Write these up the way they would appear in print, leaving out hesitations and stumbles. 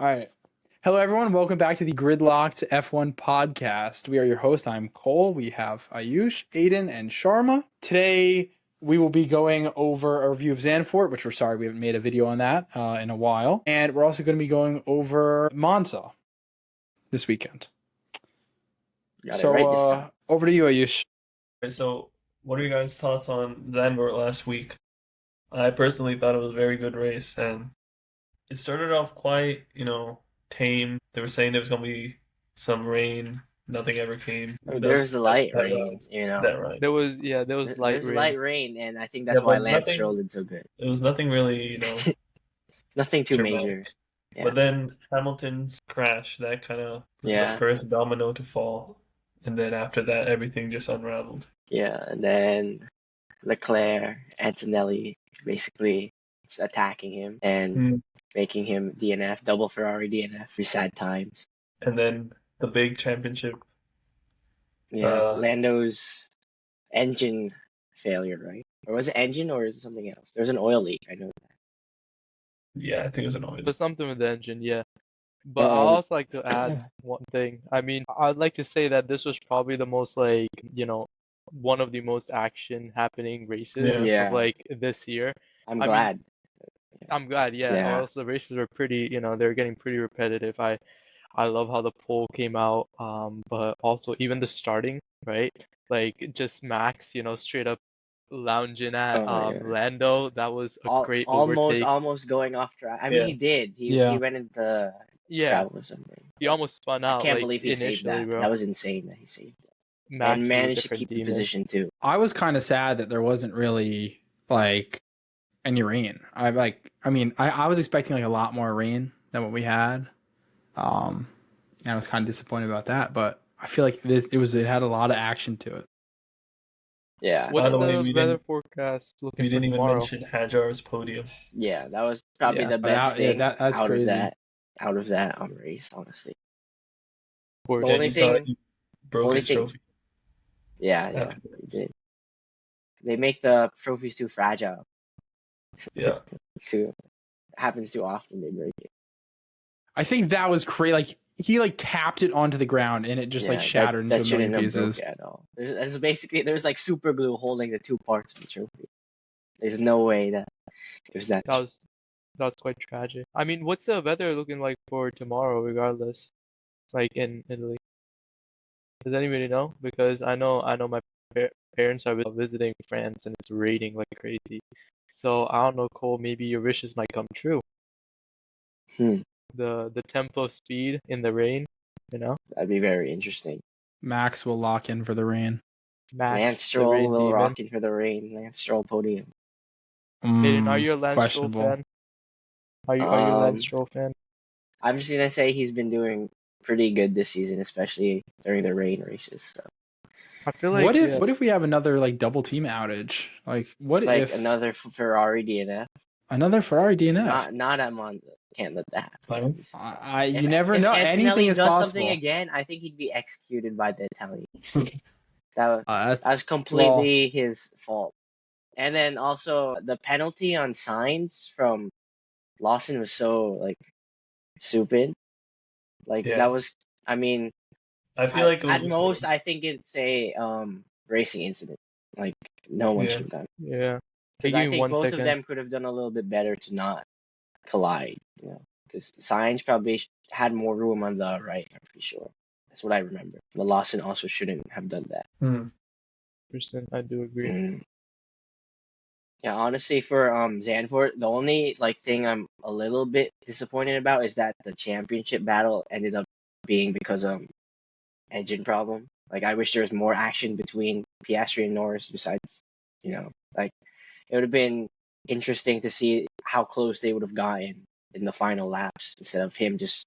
All right. Hello, everyone. Welcome back to the GridLocked F1 podcast. We are your host. I'm Cole. We have Ayush, Aiden, and Sharma. Today, we will be going over a review of Zandvoort, which we're sorry we haven't made a video on that in a while. And we're also going to be going over Monza this weekend. Got it right this time. Over to you, Ayush. So, what are your guys' thoughts on Zandvoort last week? I personally thought it was a very good race, and it started off quite, tame. They were saying there was going to be some rain. Nothing ever came. There was light rain, That right. There was light rain. light rain, and I think that's why Lance Stroll did so good. It was nothing really, Nothing too dramatic. major. Yeah. But then Hamilton's crash, that kind of was the first domino to fall. And then after that, everything just unraveled. Yeah, and then Leclerc, Antonelli, basically just attacking him and making him DNF, double Ferrari DNF, for sad times. And then the big championship. Yeah, Lando's engine failure, right? Or was it engine or is it something else? There was an oil leak, I know that. Yeah, I think it was an oil leak. But something with the engine, yeah. But I'd also like to add one thing. I mean, I'd like to say that this was probably the most, one of the most action happening races of this year. I'm glad. I'm glad, yeah. Also, the races were pretty, they're getting pretty repetitive. I love how the pole came out, but also even the starting, right? Like just Max, straight up lounging at Lando. That was a great overtake. Almost going off track. I mean, he did. He went into gravel or something. He almost spun out. I can't believe he saved that. Bro. That was insane that he saved that. Max and managed to keep the position too. I was kind of sad that there wasn't really any rain. I was expecting a lot more rain than what we had. And I was kind of disappointed about that, but I feel like it had a lot of action to it. Yeah. What's the weather forecast looking We didn't even tomorrow? mention Hajar's podium. Yeah, that was probably the best thing that's crazy. Out of that race, honestly. The only thing he broke his trophy. Yeah, he did. They make the trophies too fragile. Yeah. Happens too often, they break it. I think that was crazy. He tapped it onto the ground and it just shattered into a million pieces. At all. There's super glue holding the two parts of the trophy. There's no way that it was that. That was quite tragic. I mean, what's the weather looking like for tomorrow, regardless? In Italy. Does anybody know? Because I know my parents are visiting France and it's raining like crazy. So I don't know, Cole. Maybe your wishes might come true. The tempo speed in the rain, That'd be very interesting. Max will lock in for the rain. Lance Stroll will rock in for the rain. Lance Stroll podium. Aiden, are you a Lance Stroll fan? Are you a Lance Stroll fan? I'm just gonna say he's been doing pretty good this season, especially during the rain races. So. I feel like what if we have another double team outage? What if another Ferrari DNF? Another Ferrari DNF? Not at Monza. Can't let that happen. You never know. Anything is possible. Something again, I think he'd be executed by the Italians. that was completely his fault. And then also the penalty on Sainz from Lawson was so stupid. That was. I mean, I feel like at most I think it's a racing incident. No one should have done. Yeah. Because I think both of them could have done a little bit better to not collide. Because Sainz probably had more room on the right. I'm pretty sure. That's what I remember. The Lawson also shouldn't have done that. 100%, I do agree. Yeah, honestly, for Zandvoort, the only thing I'm a little bit disappointed about is that the championship battle ended up being because of engine problem. I wish there was more action between Piastri and Norris. Besides, it would have been interesting to see how close they would have gotten in the final laps instead of him just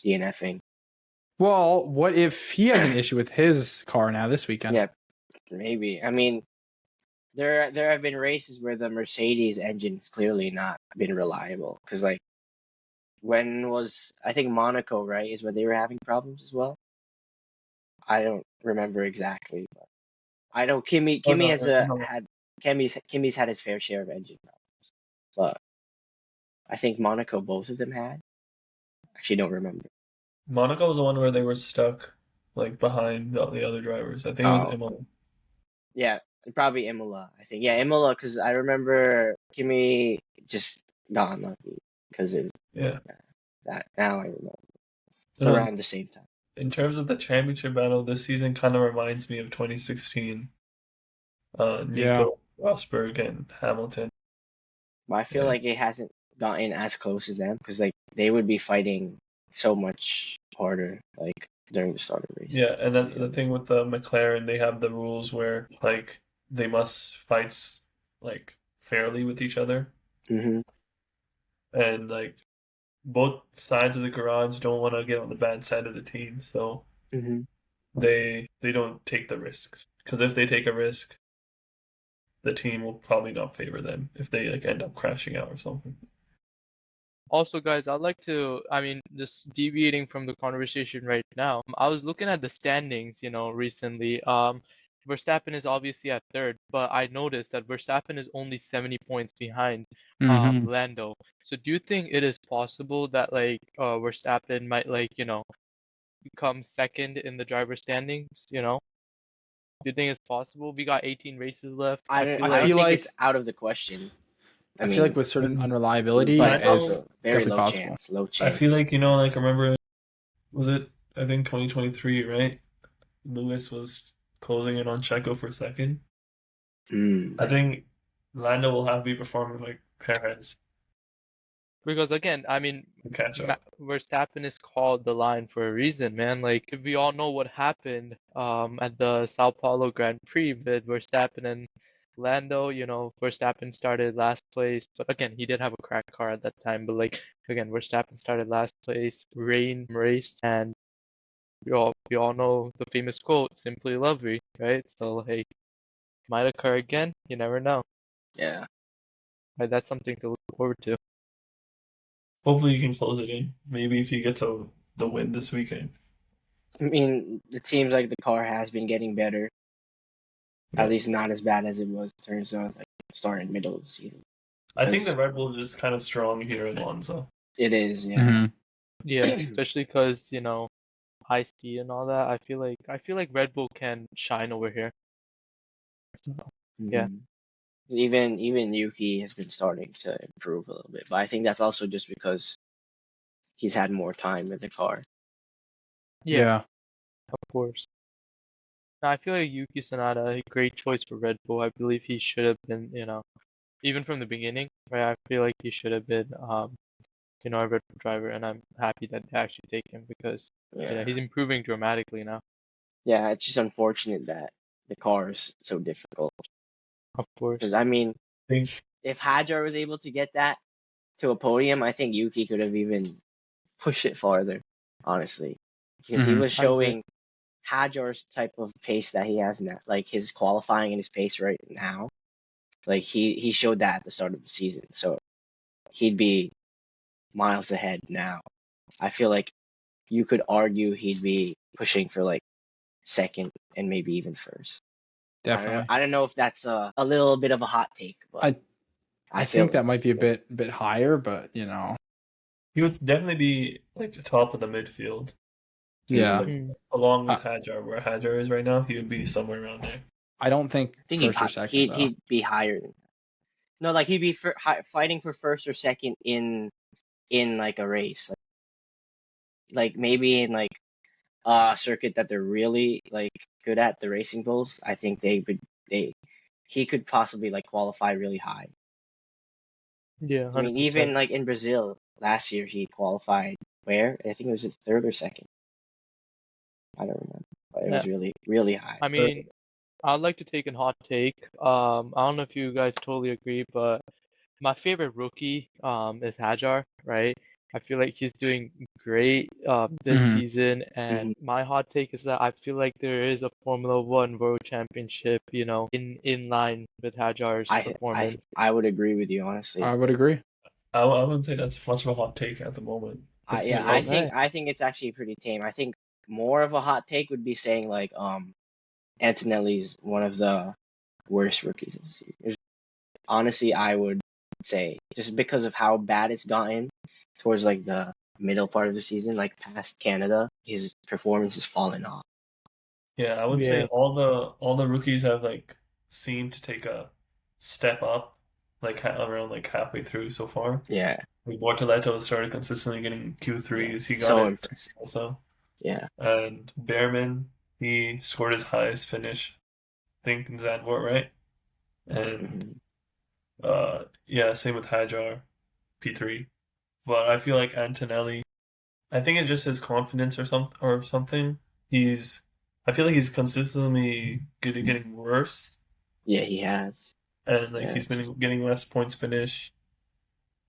DNFing. Well, what if he has an issue with his car now this weekend? Yeah, maybe. I mean, there have been races where the Mercedes engine has clearly not been reliable. Because when was I think Monaco, right, is where they were having problems as well. I don't remember exactly, but I know Kimmy's had his fair share of engine problems, but I think Monaco both of them had. Actually, don't remember. Monaco was the one where they were stuck like behind the other drivers. I think it was Oh. Imola. Yeah, probably Imola. I think Imola because I remember Kimi just got unlucky because of Yeah. that. Now I remember. It's And then around the same time. in terms of the championship battle, this season kind of reminds me of 2016. Yeah. Nico Rosberg and Hamilton. But I feel Yeah. like it hasn't gotten as close as them because like they would be fighting so much harder like during the start of the race. Yeah, and then the thing with the McLaren, they have the rules where like they must fight like fairly with each other, Mm-hmm. and like both sides of the garage don't want to get on the bad side of the team, so Mm-hmm. they don't take the risks. Because if they take a risk, the team will probably not favor them if they like end up crashing out or something. Also, guys, I'd like to, I mean, just deviating from the conversation right now, I was looking at the standings, recently. Verstappen is obviously at third, but I noticed that Verstappen is only 70 points behind Mhm. Lando. So do you think it is possible that like Verstappen might become second in the driver standings, Do you think it's possible? We got 18 races left. I I don't. feel I I like don't feel think like it's out of the question. I feel like with certain unreliability, But it's it's also very definitely low possible. chance. Low I chance. feel like like remember, was it I think 2023, right? Lewis was closing in on Checo for second. I think Lando will have to be performing like Perez because again, I mean, to catch up. Verstappen is called the Lion for a reason, man. Like we all know what happened at the Sao Paulo Grand Prix with Verstappen and Lando. Verstappen started last place, but again, he did have a cracked car at that time. But like again, Verstappen started last place, rain raced, and we all know the famous quote, "Simply lovely," right? So like, might occur again. You never know. Yeah. Right? That's something to look forward to. Hopefully, he can close it in. Maybe if he gets the win this weekend. I mean, it seems like the car has been getting better. Yeah. At least not as bad as it was. Turns out, like starting middle of the season. I think the Red Bull is just kind of strong here in Monza. It is, yeah. Mhm. Yeah, especially because high speed and all that. I feel like Red Bull can shine over here. So, yeah. Mhm. Even Yuki has been starting to improve a little bit, but I think that's also just because he's had more time with the car. Yeah, of course. No, I feel like Yuki Tsunoda, a great choice for Red Bull. I believe he should have been, even from the beginning, right? I feel like he should have been, a Red Bull driver, and I'm happy that they actually take him because, Yeah. he's improving dramatically now. Yeah, it's just unfortunate that the car is so difficult. Of Because course. I mean, I think if Hajar was able to get that to a podium, I think Yuki could have even pushed it farther. Honestly, because he Mhm. was I agree. showing Hajar's type of pace that he has now, like his qualifying and his pace right now. Like he showed that at the start of the season, so he'd be miles ahead now. I feel like you could argue he'd be pushing for like second and maybe even first. Definitely. I don't know if that's a little bit of a hot take, but I feel think that might be a yeah. bit higher, but he would definitely be like the top of the midfield, yeah. along with I, Hajar. Where Hajar is right now, he would be somewhere around there. I don't think I think first or second though. he'd be higher than that. No, like he'd be fighting for first or second in like a race, like maybe in like a circuit that they're really like good at, the racing bulls. I think they he could possibly like qualify really high. Yeah, I mean, 100%. even like in Brazil last year, he qualified where? I think it was his third or second. I don't remember, but it was really, really high. I mean, I'd like to take a hot take. I don't know if you guys totally agree, but my favorite rookie is Hajar, right? I feel like he's doing great this Mhm. season, and my hot take is that I feel like there is a Formula One World Championship, in line with Hajar's performance. I would agree with you, honestly. I would agree. I wouldn't say that's much of a hot take at the moment. I'd say I low. I think it's actually pretty tame. I think more of a hot take would be saying like Antonelli's one of the worst rookies of the season. Honestly, I would say just because of how bad it's gotten towards like the middle part of the season, like past Canada, his performance has fallen off. Yeah, I would say all the rookies have like seemed to take a step up, like around like halfway through so far. Yeah, Like Bortoleto started consistently getting Q3s. He got so it impressive. also. Yeah. And Behrman, he scored his highest finish, I think, in Zandvoort, right? And yeah, same with Hajar, P3. But I feel like Antonelli, I think it's just his confidence or something. I feel like he's consistently getting worse, Yeah, he has. and like Yeah, he's been getting less points finish.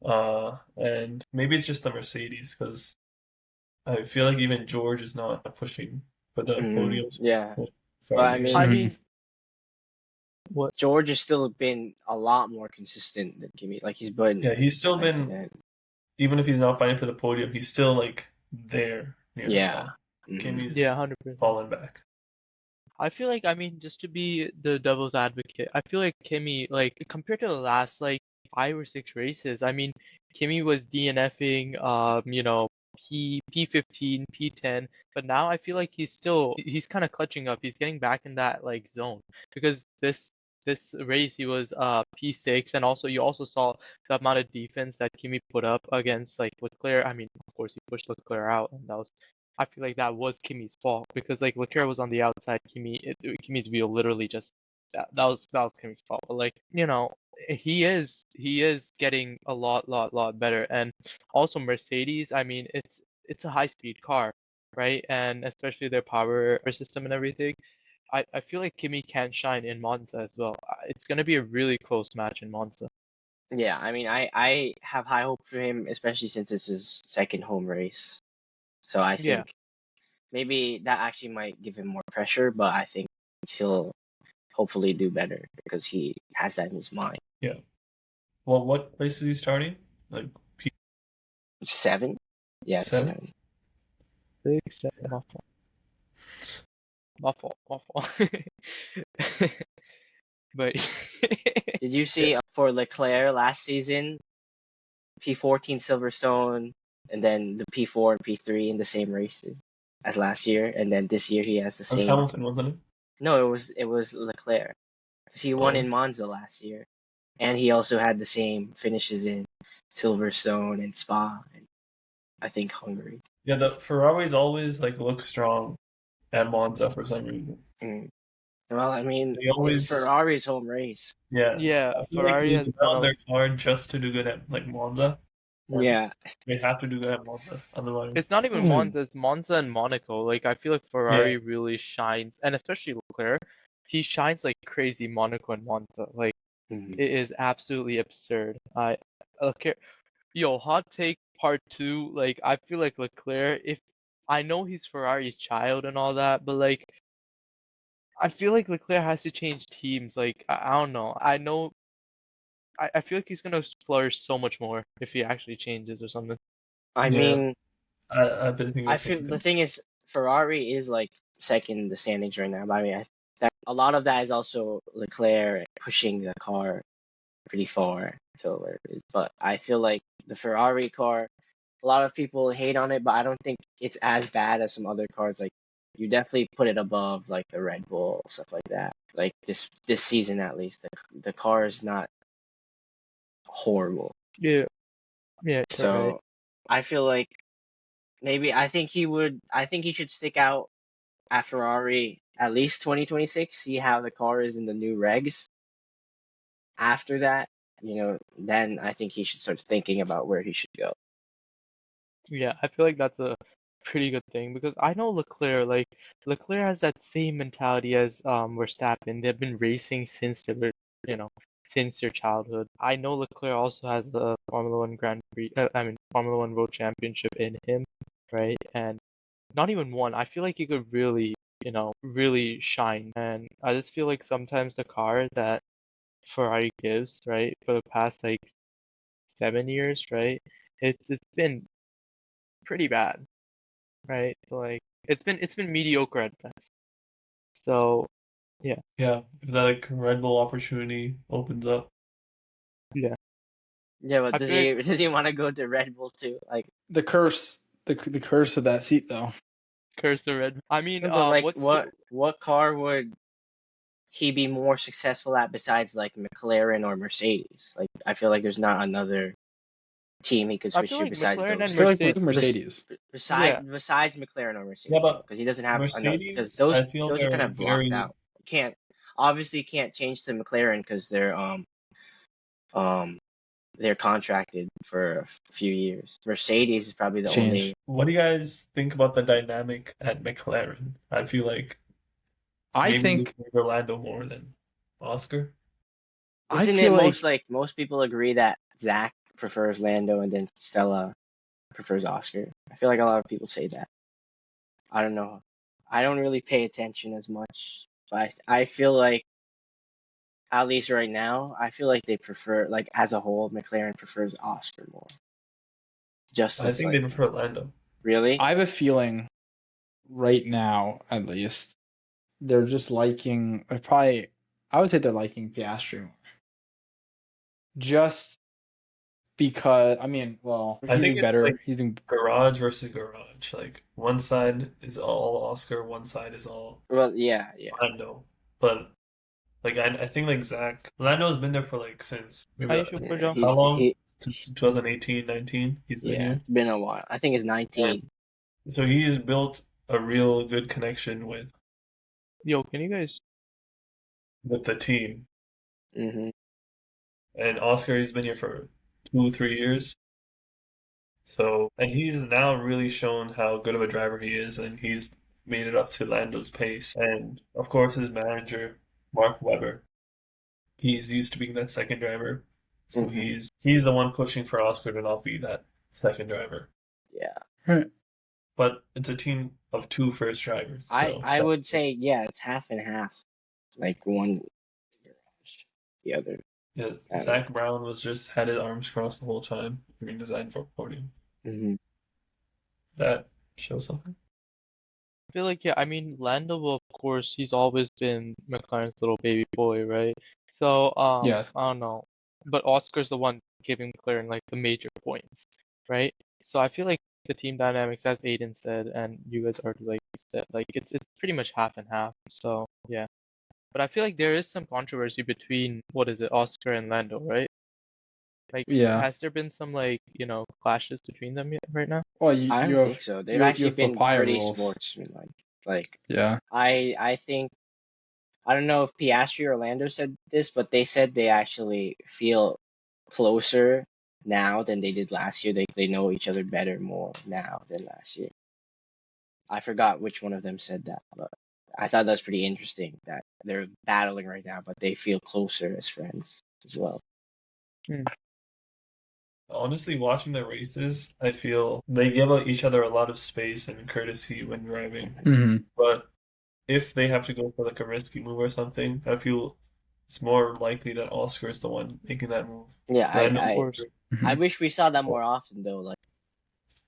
And maybe it's just the Mercedes because I feel like even George is not pushing for the podiums. yeah. Start But of I the year. I Mhm. mean, what? George has still been a lot more consistent than Kimi. Like he's been, Yeah, he's still like, been, even if he's not fighting for the podium, he's still like there near the yeah. top. Kimmy's Yeah, 100%. fallen back. I feel like, I mean, just to be the devil's advocate, I feel like Kimmy, like, compared to the last, like, 5 or 6 races, I mean, Kimmy was DNFing, P15, P10, but now I feel like he's kind of clutching up. He's getting back in that, like, zone. Because this race, he was, P6, and also, you also saw the amount of defense that Kimmy put up against, like, Leclerc. I mean, of course, he pushed Leclerc out, and I feel like that was Kimmy's fault because like Leclerc was on the outside, Kimmy's wheel literally just that was Kimmy's fault. But like he is getting a lot better, and also Mercedes. I mean, it's a high speed car, right? And especially their power system and everything. I feel like Kimmy can shine in Monza as well. It's gonna be a really close match in Monza. Yeah, I mean, I have high hope for him, especially since it's his second home race. So I Yeah. think maybe that actually might give him more pressure, but I think he'll hopefully do better because he has that in his mind. Yeah. Well, what place is he starting? Like Seven? Yeah, it's P7? seven. 6, 7, my fault. But Did you see for Leclerc last season, P14 Silverstone, and then the P4 and P3 in the same races as last year, and then this year he has the That was same. Hamilton, wasn't it? No, it was Leclerc because he won in Monza last year, and he also had the same finishes in Silverstone and Spa, and I think Hungary. Yeah, the Ferraris always like look strong at Monza for some reason. Mm. Well, I mean, They always, it's Ferrari's home race. yeah. yeah, I feel like Ferrari they has develop their car just to do good at like Monza. And Yeah, they have to do good at Monza, otherwise. It's not even Monza, it's Monza and Monaco. Like I feel like Ferrari really shines, and especially Leclerc, he shines like crazy Monaco and Monza. Like Mhm. it is absolutely absurd. Leclerc, hot take part 2. Like I feel like Leclerc, if I know he's Ferrari's child and all that, but like I feel like Leclerc has to change teams. Like I don't know. I feel like he's gonna flourish so much more if he actually changes or something. I Yeah. mean, I've been thinking the I same feel the thing. thing is Ferrari is like second in the standings right now. But I mean, that a lot of that is also Leclerc pushing the car pretty far to where it is. But I feel like the Ferrari car, a lot of people hate on it, but I don't think it's as bad as some other cars. Like you definitely put it above like the Red Bull stuff like that. Like this season at least, the car is not horrible. Yeah, yeah, right. So I feel like maybe I think he should stick out at Ferrari at least 2026, see how the car is in the new regs. After that, then I think he should start thinking about where he should go. Yeah, I feel like that's a pretty good thing because I know Leclerc has that same mentality as Verstappen. They've been racing since they were, since their childhood. I know Leclerc also has the Formula One Grand Prix, Formula One World Championship in him, right? And not even one. I feel like he could really, really shine. And I just feel like sometimes the car that Ferrari gives, right, for the past like 7 years, right, it's been pretty bad, right? Like it's been mediocre at best. So yeah, Yeah, if that like Red Bull opportunity opens up. Yeah, but I does feel he like does he want to go to Red Bull too? Like, The curse. the curse of that seat though. Curse the red. I mean, But like, what's what car would he be more successful at besides like McLaren or Mercedes? Like, I feel like there's not another team he could I switch feel to like besides McLaren I those. and feel like Mercedes. Mercedes. Yeah. Besides McLaren or Yeah, Mercedes, but because he doesn't have another. Because Mercedes, I feel those are kind they're of blocked very. out. Can't obviously can't change to McLaren because um they're contracted for a few years. Mercedes is probably the Change. only. What do you guys think about the dynamic at McLaren? I feel like I maybe think you favor Lando more than Oscar. I Isn't feel it like most people agree that Zach prefers Lando and then Stella prefers Oscar? I feel like a lot of people say that. I don't know. I don't really pay attention as much, but I feel like at least right now, I feel like they prefer like as a whole, McLaren prefers Oscar more. Just I as think like they prefer Lando. really, I have a feeling right now, at least, they're just liking. I would say they're liking Piastri more. Just because I mean, well, I he's think doing it's better. like He's doing garage versus garage. Like one side is all Oscar, one side is all well, yeah. Lando. But like I think like Zach Lando's been there for like since maybe How you feel for John? how long? He Since 2018, 19, he's been yeah, here. it's been a while. I think it's 19. So he has built a real good connection Yo, can you guys? with the team. Mm-hmm. And Oscar, he's been here for 2, 3 years. So, and he's now really shown how good of a driver he is, and he's made it up to Lando's pace. And of course, his manager, Mark Webber, he's used to being that second driver. So Mhm. he's the one pushing for Oscar to not be that second driver. Yeah, right. But it's a team of two first drivers. I would say yeah, it's half and half. Like one, the other. Yeah, Zach Brown was just had his arms crossed the whole time during the Zandvoort podium. Mm-hmm. That shows something. I feel like, yeah, I mean, Lando, of course, he's always been McLaren's little baby boy, right? So, Yes. I don't know. But Oscar's the one giving McLaren like the major points, right? So I feel like the team dynamics, as Aiden said, and you guys already like said, like it's pretty much half and half. So yeah. But I feel like there is some controversy between what is it, Oscar and Lando, right? Like, Yeah. has there been some like, clashes between them yet right now? Well, I you don't have think so. They've you actually have been papaya pretty rules. sportsmanlike. Like Yeah. I think I don't know if Piastri or Orlando said this, but they said they actually feel closer now than they did last year. They know each other better more now than last year. I forgot which one of them said that, but I thought that was pretty interesting that they're battling right now, but they feel closer as friends as well. Honestly, watching the races, I feel they give each other a lot of space and courtesy when driving. Mm-hmm. But if they have to go for like a risky move or something, I feel it's more likely that Oscar is the one making that move. Yeah, Lando's- Of course. I wish we saw that more often though, like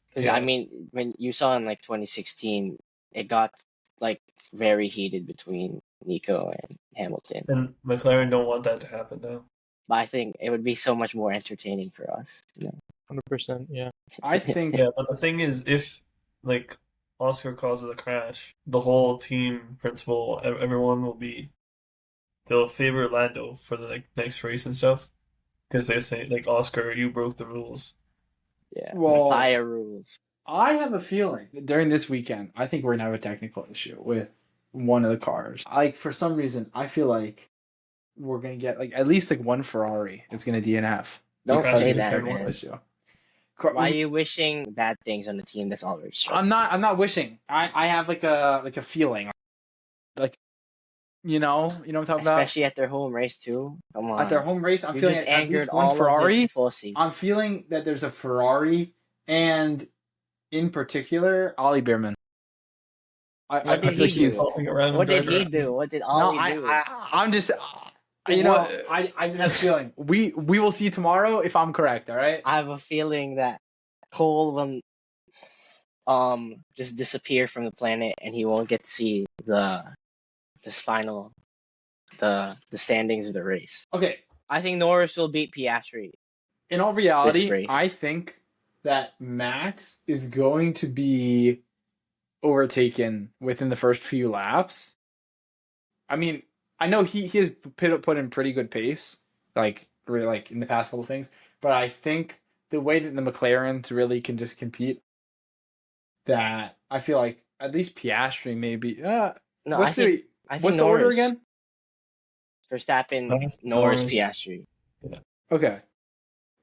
because Yeah. I mean when you saw in like 2016, it got like very heated between Nico and Hamilton. And McLaren don't want that to happen now. But I think it would be so much more entertaining for us. 100%, yeah. I think Yeah, but the thing is, if like Oscar causes a crash, the whole team, principal, everyone they'll favor Lando for the like next race and stuff, because they're saying like Oscar, you broke the rules. Yeah. Well- Fire rules. I have a feeling during this weekend, I think we're gonna have a technical issue with one of the cars. Like for some reason, I feel like we're gonna get like at least like one Ferrari that's gonna DNF. Don't Because say of the that, technical man. Issue. Why are you wishing bad things on the team that's already struggling? I'm not wishing. I have like a feeling. Like you know what I'm talking about? Especially at their home race too. Come on. At their home race, I'm You feeling just at angered least one all Ferrari. of the Tifosi. I'm feeling that there's a Ferrari and in particular Ollie Beerman. I What did feel he he's do? Helping a random What did driver he do? What did no, Ollie do? I'm just I just have a feeling. We will see tomorrow if I'm correct, all right? I have a feeling that Cole will just disappear from the planet and he won't get to see the standings of the race. Okay. I think Norris will beat Piastri. In all reality, race. I think that Max is going to be overtaken within the first few laps. I mean, I know he has put in pretty good pace, like really like in the past couple things, but I think the way that the McLarens really can just compete, that I feel like at least Piastri maybe. No, What's I the think order Norris. again? Verstappen, Norris, Norris. Piastri. Yeah. Okay,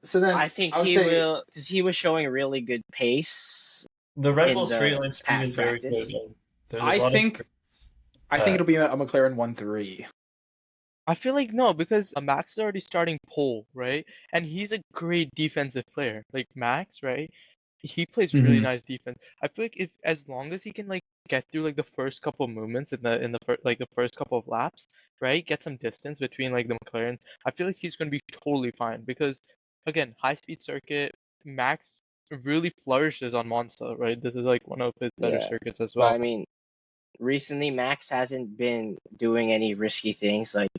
so then I think would he say, will, because he was showing really good pace The Red in Bull the straight line speed is very practice. good. There's a I lot of think Uh, it'll be a McLaren 1-3. I feel like no, because Max is already starting pole, right? And he's a great defensive player. Like Max, right? He plays really Mhm. nice defense. I feel like if as long as he can like get through like the first couple of movements in the like the first couple of laps, right? Get some distance between like the McLarens. I feel like he's going to be totally fine because again, high speed circuit, Max really flourishes on Monza, right? This is like one of his better Yeah, circuits as but well. I mean, recently Max hasn't been doing any risky things like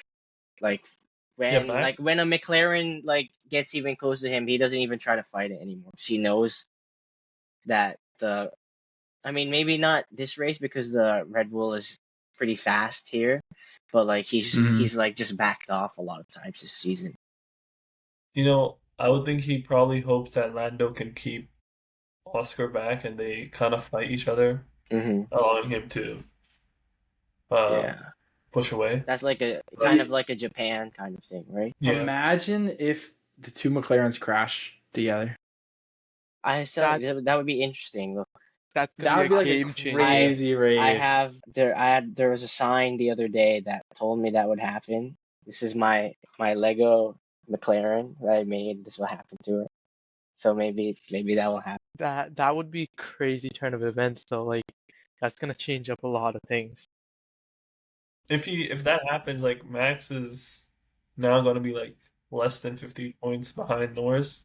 yeah, when Max. when a McLaren like gets even close to him, he doesn't even try to fight it anymore. 'Cause he knows that I mean, maybe not this race because the Red Bull is pretty fast here, but like Mhm. he's like just backed off a lot of times this season. I would think he probably hopes that Lando can keep Oscar back and they kind of fight each other, Mm-hmm. allowing him to uh, Yeah, push away. that's like a But kind of like a Japan kind of thing, right? yeah, Imagine if the two McLarens crash together. I said That's that would be interesting. Look, that's That gonna would be be a like a game changer. crazy race. there was a sign the other day that told me that would happen. This is my Lego McLaren that I made. This will happen to it. So maybe that will happen. That would be crazy turn of events though. Like that's gonna change up a lot of things. if that happens, like Max is now going to be like less than 50 points behind Norris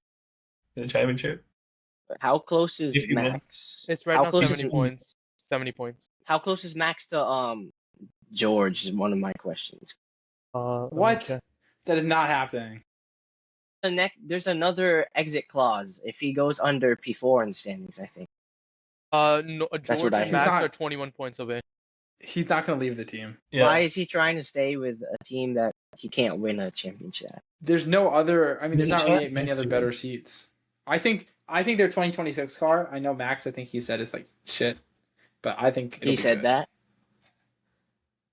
in the championship. How close If is he wins, Max? It's right How now close 70 is points. 70 points. how close is Max to George is one of my questions. Let me What? check. That is not happening. There's another exit clause if he goes under P4 in the standings, I think. No, That's what George I and heard. Max not- are 21 points away. He's not going to leave the team. yeah, Why is he trying to stay with a team that he can't win a championship at? There's no other. I mean, There's there's a not really chance many next other year. better seats. I think their 2026 car. I know Max. I think he said it's like shit, but I think it'll He be said good. that.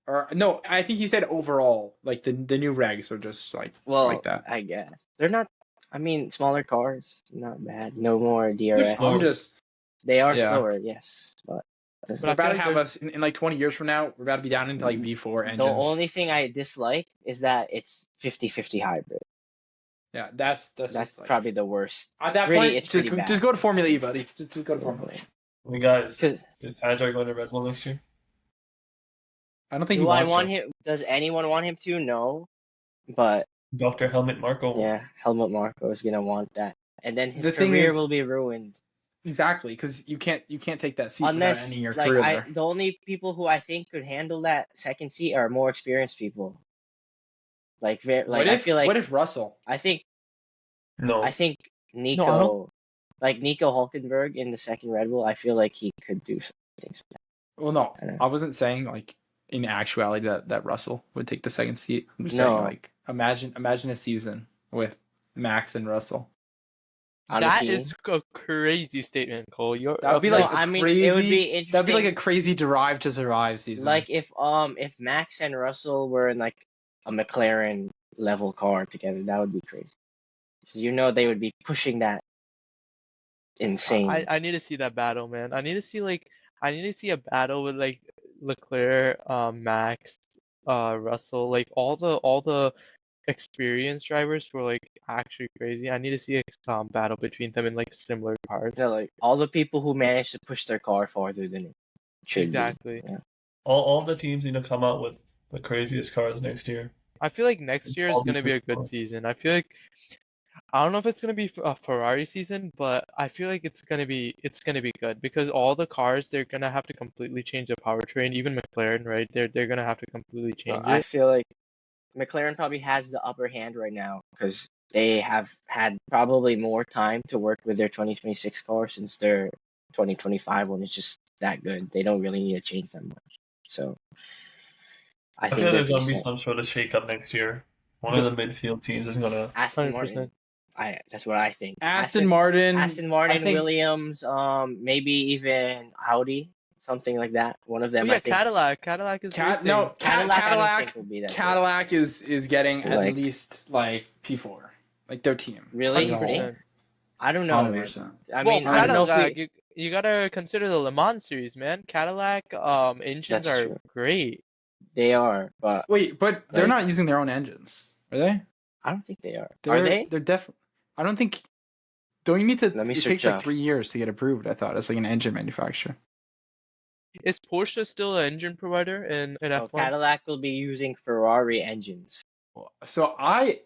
Or no, I think he said overall, like the new regs are just like Well, that. I guess they're not. I mean, smaller cars, not bad. No more They're DRS. slower. I'm just. They are Yeah. slower, yes, but But We're I about feel to like have there's us in like 20 years from now. We're about to be down into like V4 engines. the only thing I dislike is that it's 50-50 hybrid. Yeah, that's That's just like, probably the worst. at that Really, point. it's Just pretty bad. just go to Formula E, buddy. Just go to Formula E. I mean, guys, 'Cause is Hadjar going to Red Bull next year? I don't think he do I wants want to. him? Does anyone want him to? No, but Dr. Helmet Marco. yeah, Helmut Marko is gonna want that, and then his The thing career is- will be ruined. Exactly, because you can't take that seat without Unless, ending your like, career there. the only people who I think could handle that second seat are more experienced people. Like, I feel like what if Russell? I think No. Nico, No, I don't- like Nico Hulkenberg in the second Red Bull, I feel like he could do some things. Well, no, I know. I wasn't saying like in actuality that Russell would take the second seat. I'm just saying No. like imagine a season with Max and Russell. On a that team. is a crazy statement, Cole. You're That would be No, like I a mean, crazy. it would be interesting. That'd be like a crazy Drive to Survive season. Like if Max and Russell were in like a McLaren level car together, that would be crazy. Because they would be pushing that insane. I need to see that battle, man. I need to see a battle with like Leclerc, Max, Russell, like all the experienced drivers who are like actually crazy. I need to see a battle between them in like similar cars. Like all the people who managed to push their car farther than it should Exactly. be. Yeah. All the teams need to come out with the craziest cars next year. I feel like next year is All these gonna be a good cars. season. I feel like I don't know if it's gonna be a Ferrari season, but I feel like it's gonna be good because all the cars they're gonna have to completely change the powertrain. Even McLaren, right? They're gonna have to completely change I it. feel like McLaren probably has the upper hand right now because they have had probably more time to work with their 2026 car since their 2025 one is just that good. They don't really need to change that much. So I I think feel they're there's gonna be decent. some sort of shake-up next year. One of the midfield teams is gonna. Aston 100%. Martin. That's what I think. Aston Martin. Aston Martin, I think Williams, maybe even Audi, something like that. One of Oh them, yeah, I think. Cadillac is racing. No, Cadillac, I don't Cadillac. think will be that good. Cadillac is getting at Like- least like P4, like their team. Really? as a whole. 100%. I don't know, man. 100%. I Well, mean, I don't know if Cadillac, we. you gotta consider the Le Mans series, man. Cadillac engines That's are true. great. They are, but Wait, but they're Like- not using their own engines, are they? I don't think they are. They're, Are they? They're definitely. I don't think. Don't you need to? Let me It search takes like up. 3 years to get approved. I thought as like an engine manufacturer. Is Porsche still an engine provider in No, F1? Cadillac will be using Ferrari engines. So I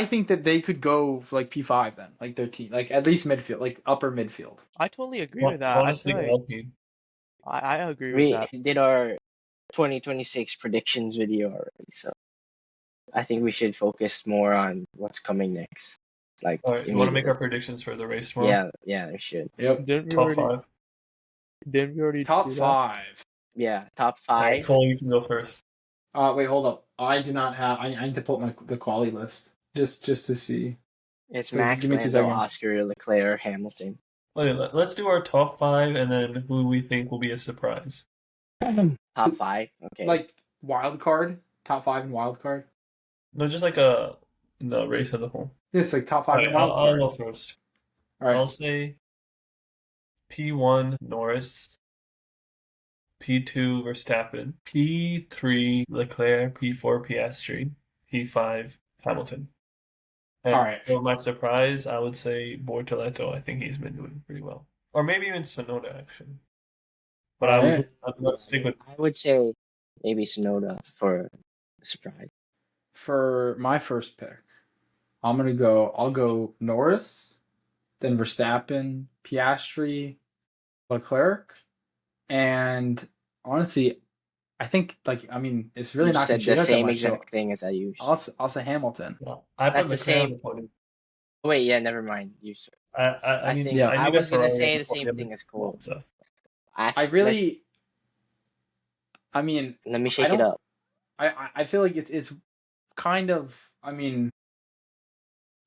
think that they could go like P5 then, like their team, like at least midfield, like upper midfield. I totally agree with that. I Honestly, feel like Alpine. I agree with We that. did our 2026 predictions with you already, so I think we should focus more on what's coming next. Like, All right, you want to make our immediately. predictions for the race tomorrow? Yeah, we should. Yep. Top five. Didn't we already Top do that? 5. Yeah, top All right, 5. Cole, you can go first. Wait, hold up. I do not have. I need to pull up the quality list just to see. It's So Max, give me 2 Lando, seconds. Oscar, Leclerc, Hamilton. Okay, let's do our top five and then who we think will be a surprise. Top 5. Okay. Like wild card, top 5 and wild card. No, just like the race as a whole. Yes, like top 5 All right, and wild I'll card. go first. All right. I'll say P1 Norris, P2 Verstappen, P3 Leclerc, P4 Piastri, P5 Hamilton. And All right. for my surprise, I would say Bortoleto. I think he's been doing pretty well. Or maybe even Sonoda, actually. But I'm going to stick with. I would say maybe Sonoda for a surprise. For my first pick, I'll go Norris, then Verstappen, Piastri, Leclerc, and honestly, I think it's really You not said gonna the shake out that same much. So exact thing as I used. I'll say Hamilton. Well, I That's put the Leclerc on same. the podium. Oh, wait, yeah, never mind. I mean, think Yeah. I need a was gonna Ferrari say on the same podium thing against as Cole. Monza. I really, I mean, Let me I shake it don't- up. I feel like it's kind of. I mean,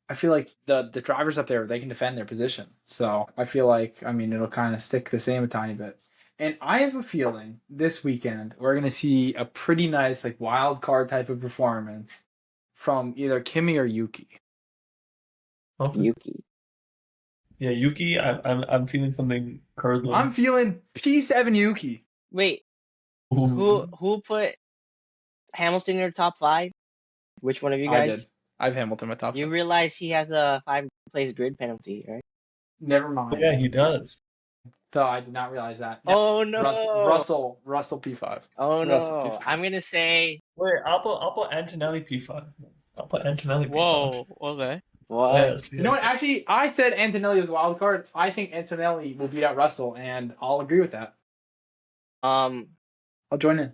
I feel like the drivers up there, they can defend their position. So I feel like it'll kind of stick the same a tiny bit. And I have a feeling this weekend we're gonna see a pretty nice like wild card type of performance from either Kimi or Yuki. Okay. Yuki. Yeah, Yuki, I'm feeling something curdling. I'm feeling P7 Yuki. Wait, Ooh. who put Hamilton in your top 5? Which one of you I guys? did. I have Hamilton in my top You 5. realize he has a 5-place grid penalty, right? Never mind. Yeah, he does. So I did not realize that. Oh no! Russell P5. Oh Russell no! P5. I'm gonna say Wait, I'll put Antonelli P5. I'll put Antonelli P5. Whoa, okay. what? Yes, You know what? Actually, I said Antonelli was wild card. I think Antonelli will beat out Russell, and I'll agree with that. I'll join in.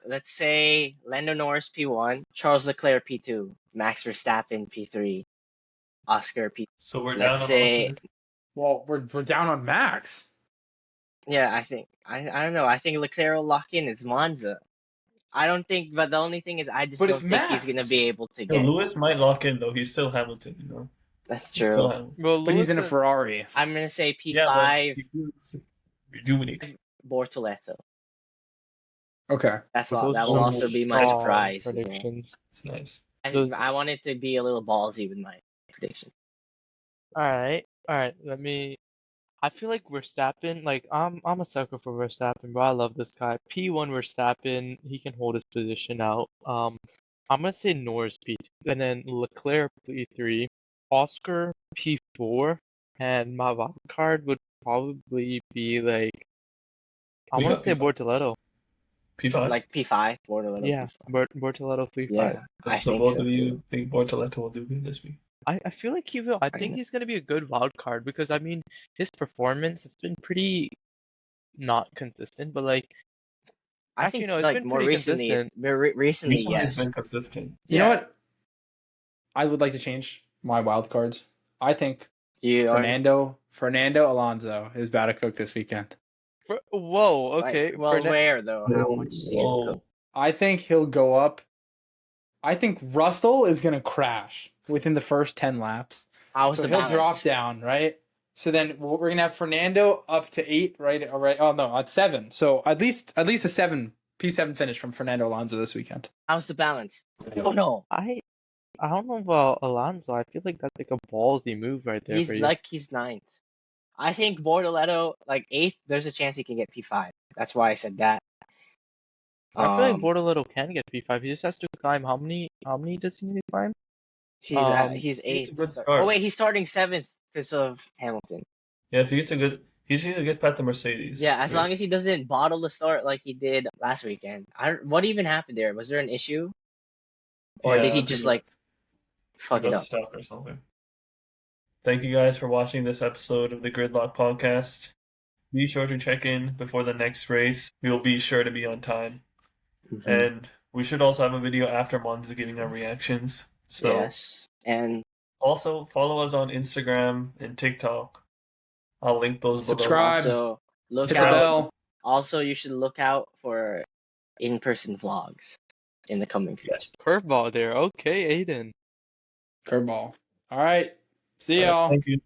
let's say Lando Norris P1, Charles Leclerc P2, Max Verstappen P3, Oscar P. So we're Let's down say- on Oscar. Well, we're down on Max. Yeah, I think I don't know. I think Leclerc will lock in. It's Monza. I don't think, but the only thing is, I just But don't it's think he's Max. gonna be able to Yeah, get. Lewis might lock in though. He's still Hamilton, you know. That's He's still true. Hamilton. Well, But he's in a Lewis- Ferrari. I'm gonna say P5 Yeah, but rejuvenate. Bortoleto. Okay. That's But all. those That will are also be my strong surprise. as well. predictions. It's nice. Those- I wanted to be a little ballsy with my prediction. All right. Let me. I feel like Verstappen. Like I'm a sucker for Verstappen, bro. I love this guy. P1 Verstappen. He can hold his position out. I'm gonna say Norris P2, and then Leclerc P3, Oscar P4, and my wild card would probably be like. I We want got to say P5. Bortoleto. P5. Like P5, Bortoleto. Yeah, P5. Bortoleto P5. Yeah, I so think both so of you too. think Bortoleto will do good this week. I feel like he will. I think he's gonna be a good wild card because I mean his performance has been pretty not consistent, but like I Actually, think no, it's like been more pretty recently, consistent. recently, Recently, yes. it's been consistent. You know what? I would like to change my wild cards. I think You are Fernando Alonso is about to cook this weekend. Whoa, okay. well, where though? How much is he gonna Whoa. cook? I think he'll go up. I think Russell is gonna crash within the first 10 laps. How's So the he'll balance? drop down, right? So then we're gonna have Fernando up to 8, right? All right. Oh no, at 7. So at least a P7 finish from Fernando Alonso this weekend. How's the balance? Oh no, I don't know about Alonso. I feel like that's like a ballsy move right there for you. he's ninth. I think Bortoletto like eighth. There's a chance he can get P5. That's why I said that. I feel like Bortoletto can get P5. He just has to climb how many does he need to climb? He's It's eighth. a good Oh start. wait, he's starting seventh because of Hamilton. Yeah, if he gets a good, he just needs to get past the Mercedes. Yeah, as right? long as he doesn't bottle the start like he did last weekend. What even happened there? Was there an issue, or Yeah, did I he think just he like fuck it got up? stuck or something. Thank you guys for watching this episode of the Gridlock podcast. Be sure to check in before the next race. We will be sure to be on time. Mhm. And we should also have a video after Monza giving our reactions. So Yes, and also follow us on Instagram and TikTok. I'll link those below. Subscribe. also look Hit the out. bell. Also, you should look out for in-person vlogs in the coming future. Yes. Curveball there. Okay, Aiden. Curveball. All right. See All right, y'all. thank you.